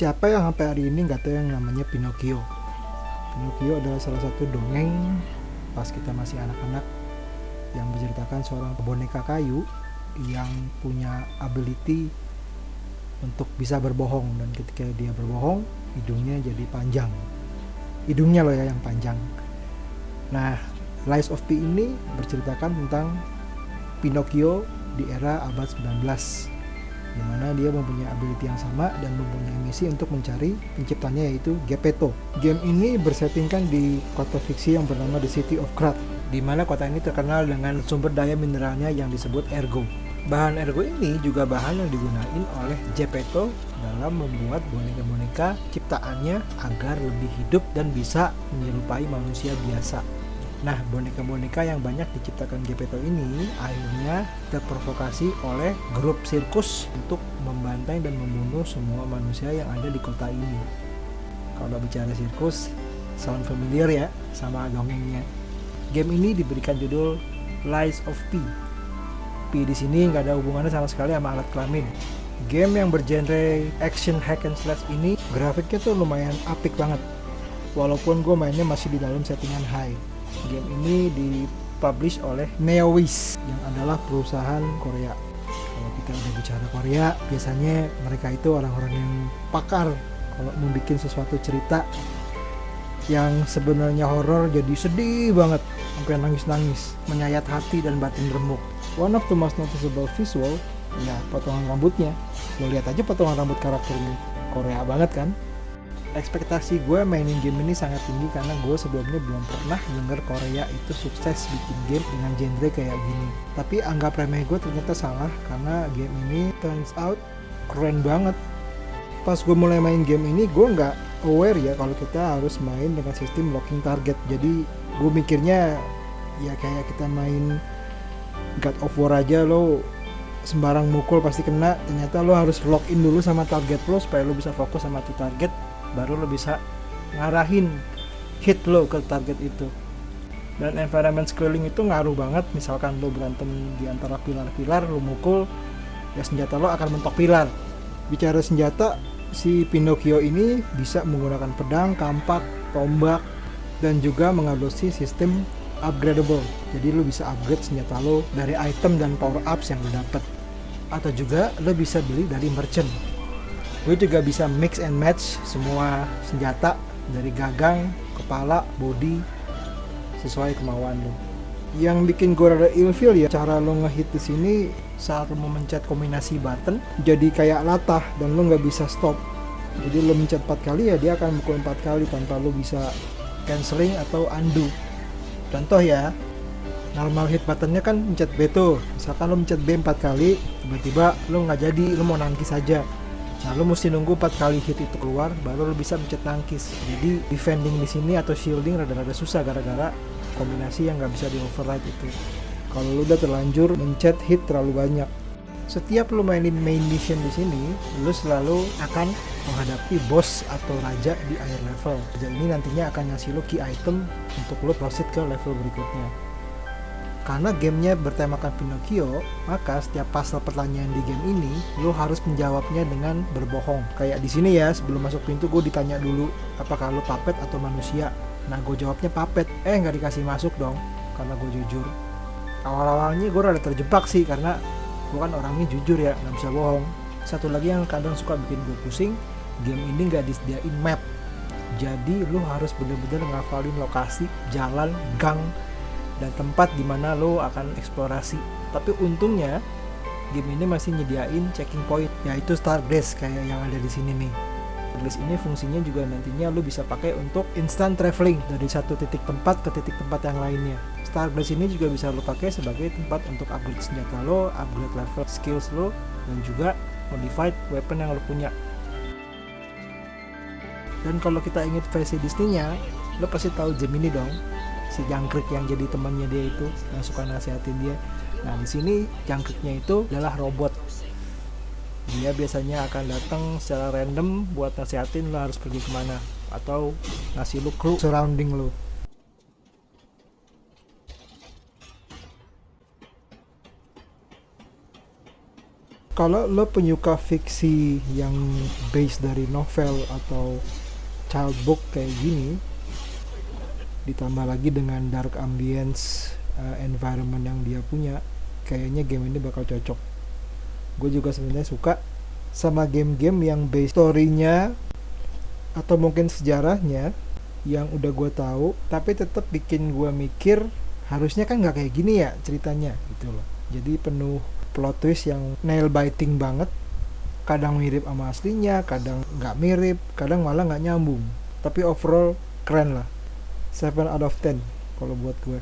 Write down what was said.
Siapa yang sampai hari ini nggak tahu yang namanya Pinocchio? Pinocchio adalah salah satu dongeng pas kita masih anak-anak yang menceritakan seorang boneka kayu yang punya ability untuk bisa berbohong, dan ketika dia berbohong hidungnya jadi panjang. Hidungnya loh ya yang panjang. Nah, Lies of P ini berceritakan tentang Pinocchio di era abad 19, di mana dia mempunyai ability yang sama dan mempunyai misi untuk mencari penciptanya, yaitu Geppetto. Game ini bersettingkan di kota fiksi yang bernama The City of Krat, di mana kota ini terkenal dengan sumber daya mineralnya yang disebut ergo. Bahan ergo ini juga bahan yang digunakan oleh Geppetto dalam membuat boneka-boneka ciptaannya agar lebih hidup dan bisa menyerupai manusia biasa. Nah, boneka-boneka yang banyak diciptakan Geppetto ini akhirnya terprovokasi oleh grup sirkus untuk membantai dan membunuh semua manusia yang ada di kota ini. Kalau bicara sirkus, sound familiar ya sama dongengnya. Game ini diberikan judul Lies of P. P di sini nggak ada hubungannya sama sekali sama alat kelamin. Game yang bergenre action hack and slash ini grafiknya tuh lumayan apik banget. Walaupun gue mainnya masih di dalam settingan high. Game ini dipublish oleh NeoWiz yang adalah perusahaan Korea. Kalau kita udah bicara Korea, biasanya mereka itu orang-orang yang pakar kalau mau bikin sesuatu cerita yang sebenarnya horor jadi sedih banget sampai nangis-nangis, menyayat hati dan batin remuk. One of the most noticeable visual, ya potongan rambutnya. Lo lihat aja potongan rambut karakter ini, Korea banget kan? Ekspektasi gue mainin game ini sangat tinggi karena gue sebelumnya belum pernah denger Korea itu sukses bikin game dengan genre kayak gini. Tapi anggap remeh gue ternyata salah, karena game ini turns out keren banget. Pas gue mulai main game ini gue nggak aware ya kalau kita harus main dengan sistem locking target. Jadi gue mikirnya ya kayak kita main God of War aja, lo sembarang mukul pasti kena. Ternyata lo harus lock in dulu sama target lo supaya lo bisa fokus sama tuh target, baru lo bisa ngarahin hit lo ke target itu. Dan environment scaling itu ngaruh banget. Misalkan lo berantem di antara pilar-pilar, lo mukul, ya senjata lo akan mentok pilar. Bicara senjata, si Pinocchio ini bisa menggunakan pedang, kampak, tombak, dan juga mengadopsi sistem upgradable. Jadi lo bisa upgrade senjata lo dari item dan power ups yang lo dapet, atau juga lo bisa beli dari merchant. Gue juga bisa mix and match semua senjata dari gagang, kepala, body sesuai kemauan lo. Yang bikin gue rada ilfeel ya, cara lo ngehit di sini saat lo memencet kombinasi button jadi kayak latah dan lo nggak bisa stop. Jadi lo mencet 4 kali ya dia akan mukul 4 kali tanpa lo bisa cancelling atau undo. Contoh ya, normal hit buttonnya kan mencet B tuh. Misalkan lo mencet B 4 kali, tiba-tiba lo nggak jadi, lo mau nangkis aja. Nah, lo mesti nunggu 4 kali hit itu keluar baru lo bisa mencet nangkis. Jadi defending di sini atau shielding rada-rada susah gara-gara kombinasi yang nggak bisa di override itu. Kalau lo udah terlanjur mencet hit terlalu banyak. Setiap lo mainin main mission di sini, lo selalu akan menghadapi boss atau raja di akhir level. Raja ini nantinya akan ngasih lo key item untuk lo proceed ke level berikutnya. Karena gamenya bertemakan Pinocchio, maka setiap puzzle pertanyaan di game ini lo harus menjawabnya dengan berbohong. Kayak di sini ya, sebelum masuk pintu gue ditanya dulu apakah lo puppet atau manusia. Nah, gue jawabnya puppet. Nggak dikasih masuk dong karena gue jujur. Awal-awalnya gue rada terjebak sih karena gue kan orangnya jujur ya, nggak bisa bohong. Satu lagi yang kadang suka bikin gue pusing, game ini nggak disediain map. Jadi lo harus bener-bener ngafalin lokasi, jalan, gang, dan tempat dimana lo akan eksplorasi. Tapi untungnya game ini masih nyediain checking point, yaitu Starblaze kayak yang ada di sini nih. Starblaze ini fungsinya juga nantinya lo bisa pakai untuk instant traveling dari satu titik tempat ke titik tempat yang lainnya. Starblaze ini juga bisa lo pakai sebagai tempat untuk upgrade senjata lo, upgrade level skills lo, dan juga modified weapon yang lo punya. Dan kalau kita ingat versi Disney-nya, lo pasti tahu Gemini dong, si jangkrik yang jadi temannya dia itu, yang suka nasihatin dia. Nah, di sini jangkriknya itu adalah robot. Dia biasanya akan datang secara random buat nasihatin lo harus pergi kemana, atau ngasih lo clue surrounding lo. Kalau lo penyuka fiksi yang based dari novel atau child book kayak gini, ditambah lagi dengan dark ambience environment yang dia punya, kayaknya game ini bakal cocok. Gue juga sebenarnya suka sama game-game yang based story-nya atau mungkin sejarahnya yang udah gue tahu, tapi tetap bikin gue mikir harusnya kan nggak kayak gini ya ceritanya gitu loh. Jadi penuh plot twist yang nail biting banget, kadang mirip sama aslinya, kadang nggak mirip, kadang malah nggak nyambung, tapi overall keren lah. 7 out of 10 kalau buat gue.